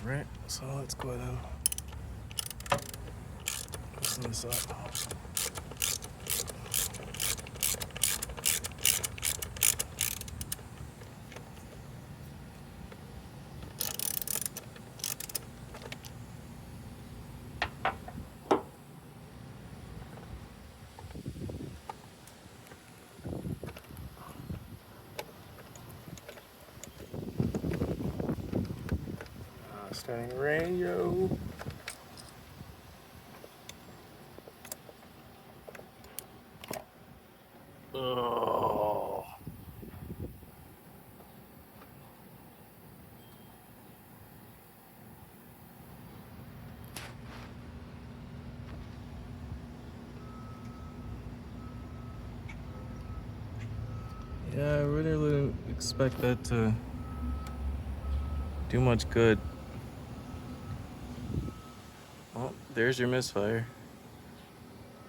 Right, so let's go ahead and loosen this up. Starting radio. Oh. Yeah, I really didn't expect that to do much good. Well, there's your misfire.